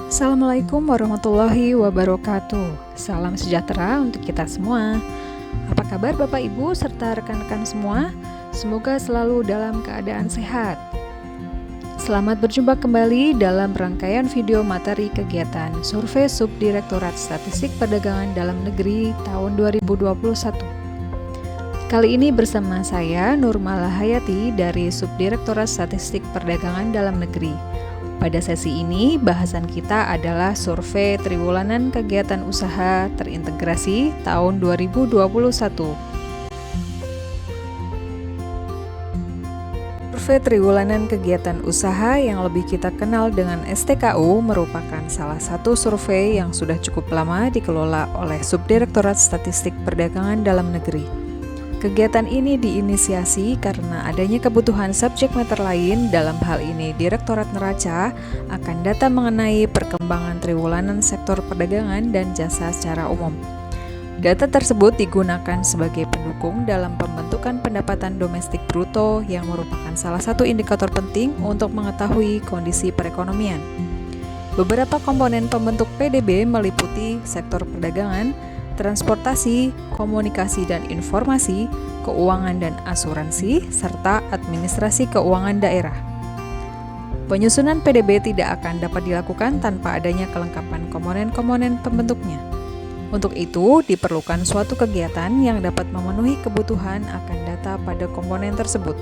Assalamualaikum warahmatullahi wabarakatuh. Salam sejahtera untuk kita semua. Apa kabar Bapak Ibu serta rekan-rekan semua? Semoga selalu dalam keadaan sehat. Selamat berjumpa kembali dalam rangkaian video materi kegiatan Survei Subdirektorat Statistik Perdagangan Dalam Negeri tahun 2021. Kali ini bersama saya Nurmala Hayati dari Subdirektorat Statistik Perdagangan Dalam Negeri. Pada sesi ini, bahasan kita adalah survei triwulan kegiatan usaha terintegrasi tahun 2021. Survei triwulan kegiatan usaha yang lebih kita kenal dengan STKU merupakan salah satu survei yang sudah cukup lama dikelola oleh Subdirektorat Statistik Perdagangan Dalam Negeri. Kegiatan ini diinisiasi karena adanya kebutuhan subjek matter lain, dalam hal ini Direktorat Neraca, akan data mengenai perkembangan triwulanan sektor perdagangan dan jasa secara umum. Data tersebut digunakan sebagai pendukung dalam pembentukan pendapatan domestik bruto yang merupakan salah satu indikator penting untuk mengetahui kondisi perekonomian. Beberapa komponen pembentuk PDB meliputi sektor perdagangan, transportasi, komunikasi dan informasi, keuangan dan asuransi, serta administrasi keuangan daerah. Penyusunan PDB tidak akan dapat dilakukan tanpa adanya kelengkapan komponen-komponen pembentuknya. Untuk itu, diperlukan suatu kegiatan yang dapat memenuhi kebutuhan akan data pada komponen tersebut.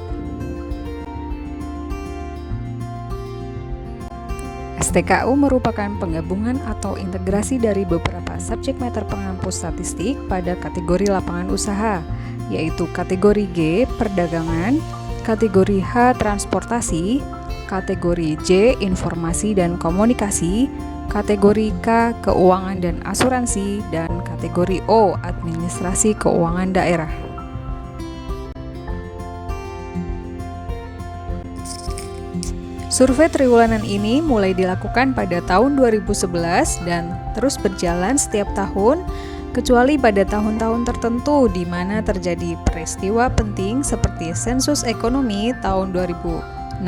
STKU merupakan penggabungan atau integrasi dari beberapa subjek matter penghapus statistik pada kategori lapangan usaha, yaitu kategori G, perdagangan, kategori H, transportasi, kategori J, informasi dan komunikasi, kategori K, keuangan dan asuransi, dan kategori O, administrasi keuangan daerah. Survei triwulan ini mulai dilakukan pada tahun 2011 dan terus berjalan setiap tahun, kecuali pada tahun-tahun tertentu di mana terjadi peristiwa penting seperti sensus ekonomi tahun 2016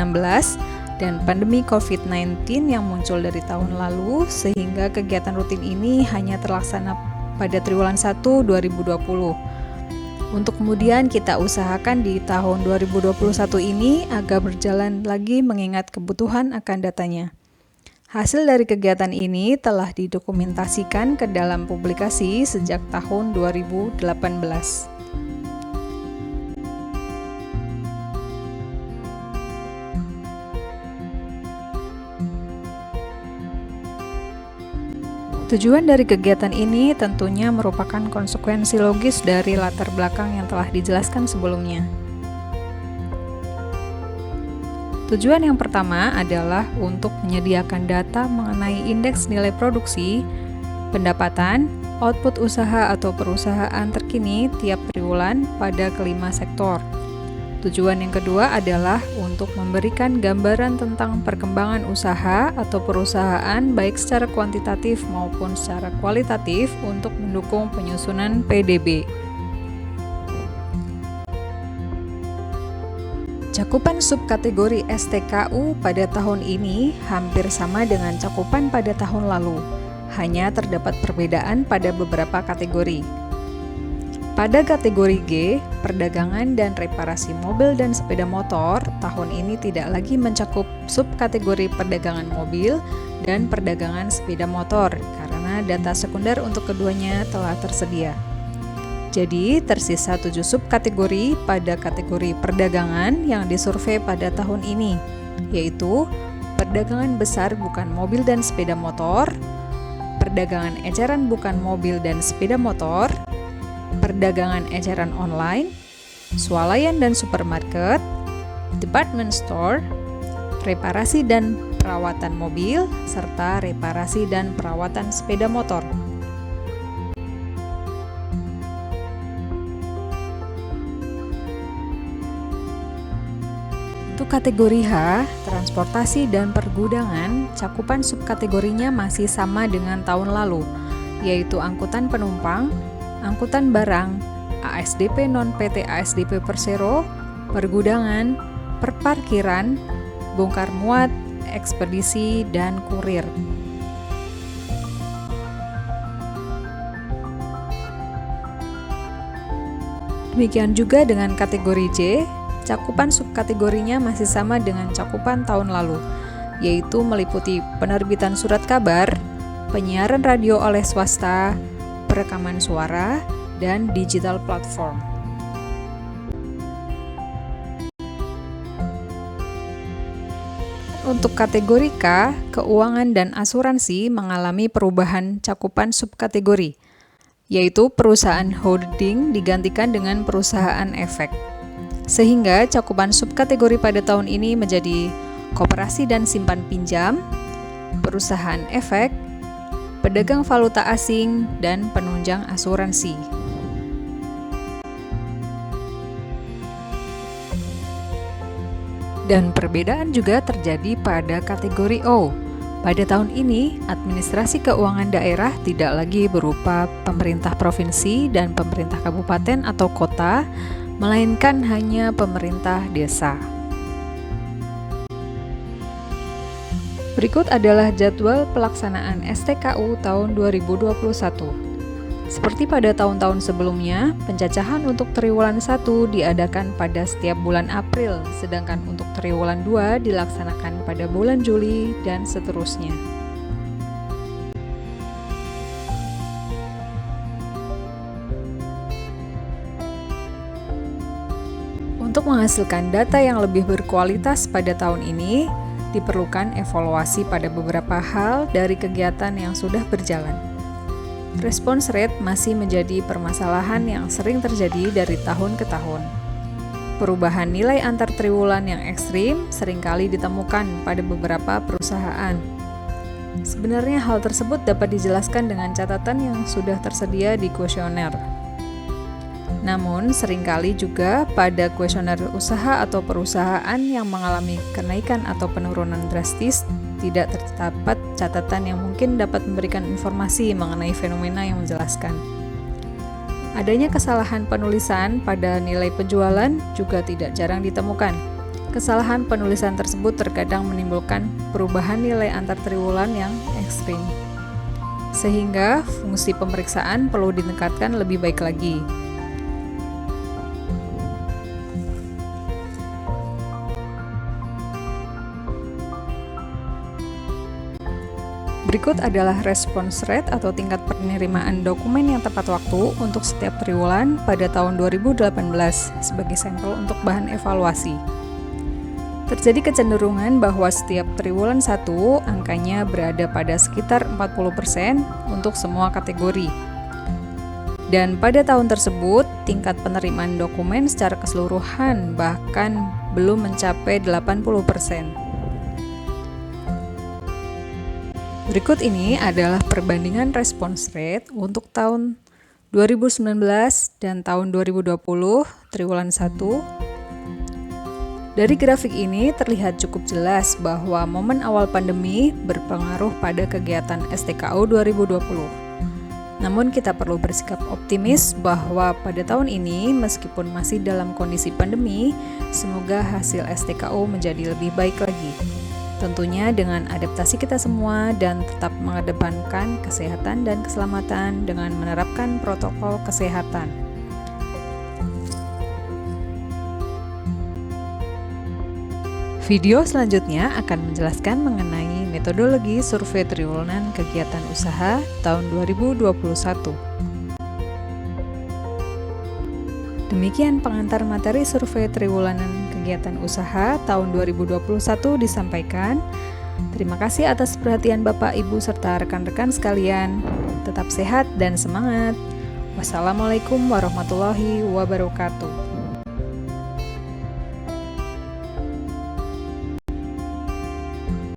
dan pandemi COVID-19 yang muncul dari tahun lalu, sehingga kegiatan rutin ini hanya terlaksana pada triwulan 1 2020. Untuk kemudian kita usahakan di tahun 2021 ini agar berjalan lagi mengingat kebutuhan akan datanya. Hasil dari kegiatan ini telah didokumentasikan ke dalam publikasi sejak tahun 2018. Tujuan dari kegiatan ini tentunya merupakan konsekuensi logis dari latar belakang yang telah dijelaskan sebelumnya. Tujuan yang pertama adalah untuk menyediakan data mengenai indeks nilai produksi, pendapatan, output usaha atau perusahaan terkini tiap triwulan pada kelima sektor. Tujuan yang kedua adalah untuk memberikan gambaran tentang perkembangan usaha atau perusahaan baik secara kuantitatif maupun secara kualitatif untuk mendukung penyusunan PDB. Cakupan subkategori STKU pada tahun ini hampir sama dengan cakupan pada tahun lalu, hanya terdapat perbedaan pada beberapa kategori. Pada kategori G, perdagangan dan reparasi mobil dan sepeda motor, tahun ini tidak lagi mencakup subkategori perdagangan mobil dan perdagangan sepeda motor karena data sekunder untuk keduanya telah tersedia. Jadi, tersisa 7 subkategori pada kategori perdagangan yang disurvei pada tahun ini, yaitu perdagangan besar bukan mobil dan sepeda motor, perdagangan eceran bukan mobil dan sepeda motor, perdagangan eceran online, swalayan dan supermarket, department store, reparasi dan perawatan mobil, serta reparasi dan perawatan sepeda motor. Untuk kategori H, transportasi dan pergudangan, cakupan subkategorinya masih sama dengan tahun lalu, yaitu angkutan penumpang, angkutan barang, ASDP non-PT ASDP Persero, pergudangan, perparkiran, bongkar muat, ekspedisi, dan kurir. Demikian juga dengan kategori J, cakupan subkategorinya masih sama dengan cakupan tahun lalu, yaitu meliputi penerbitan surat kabar, penyiaran radio oleh swasta, perekaman suara, dan digital platform. Untuk kategori K, keuangan dan asuransi mengalami perubahan cakupan subkategori, yaitu perusahaan holding digantikan dengan perusahaan efek. Sehingga cakupan subkategori pada tahun ini menjadi koperasi dan simpan pinjam, perusahaan efek, pedagang valuta asing, dan penunjang asuransi. Dan perbedaan juga terjadi pada kategori O. Pada tahun ini, administrasi keuangan daerah tidak lagi berupa pemerintah provinsi dan pemerintah kabupaten atau kota, melainkan hanya pemerintah desa. Berikut adalah jadwal pelaksanaan STKU tahun 2021. Seperti pada tahun-tahun sebelumnya, pencacahan untuk triwulan 1 diadakan pada setiap bulan April, sedangkan untuk triwulan 2 dilaksanakan pada bulan Juli dan seterusnya. Untuk menghasilkan data yang lebih berkualitas pada tahun ini, diperlukan evaluasi pada beberapa hal dari kegiatan yang sudah berjalan. Response rate masih menjadi permasalahan yang sering terjadi dari tahun ke tahun. Perubahan nilai antar triwulan yang ekstrim seringkali ditemukan pada beberapa perusahaan. Sebenarnya hal tersebut dapat dijelaskan dengan catatan yang sudah tersedia di kuesioner. Namun, seringkali juga pada kuesioner usaha atau perusahaan yang mengalami kenaikan atau penurunan drastis, tidak terdapat catatan yang mungkin dapat memberikan informasi mengenai fenomena yang menjelaskan. Adanya kesalahan penulisan pada nilai penjualan juga tidak jarang ditemukan. Kesalahan penulisan tersebut terkadang menimbulkan perubahan nilai antar triwulan yang ekstrim. Sehingga fungsi pemeriksaan perlu ditingkatkan lebih baik lagi. Berikut adalah response rate atau tingkat penerimaan dokumen yang tepat waktu untuk setiap triwulan pada tahun 2018 sebagai sampel untuk bahan evaluasi. Terjadi kecenderungan bahwa setiap triwulan 1 angkanya berada pada sekitar 40% untuk semua kategori. Dan pada tahun tersebut, tingkat penerimaan dokumen secara keseluruhan bahkan belum mencapai 80%. Berikut ini adalah perbandingan response rate untuk tahun 2019 dan tahun 2020 triwulan 1. Dari grafik ini terlihat cukup jelas bahwa momen awal pandemi berpengaruh pada kegiatan STKU 2020. Namun kita perlu bersikap optimis bahwa pada tahun ini meskipun masih dalam kondisi pandemi, semoga hasil STKU menjadi lebih baik lagi. Tentunya dengan adaptasi kita semua dan tetap mengedepankan kesehatan dan keselamatan dengan menerapkan protokol kesehatan. Video selanjutnya akan menjelaskan mengenai metodologi survei triwulan kegiatan usaha tahun 2021. Demikian pengantar materi survei triwulanan kegiatan usaha tahun 2021 disampaikan. Terima kasih atas perhatian Bapak, Ibu, serta rekan-rekan sekalian. Tetap sehat dan semangat. Wassalamualaikum warahmatullahi wabarakatuh.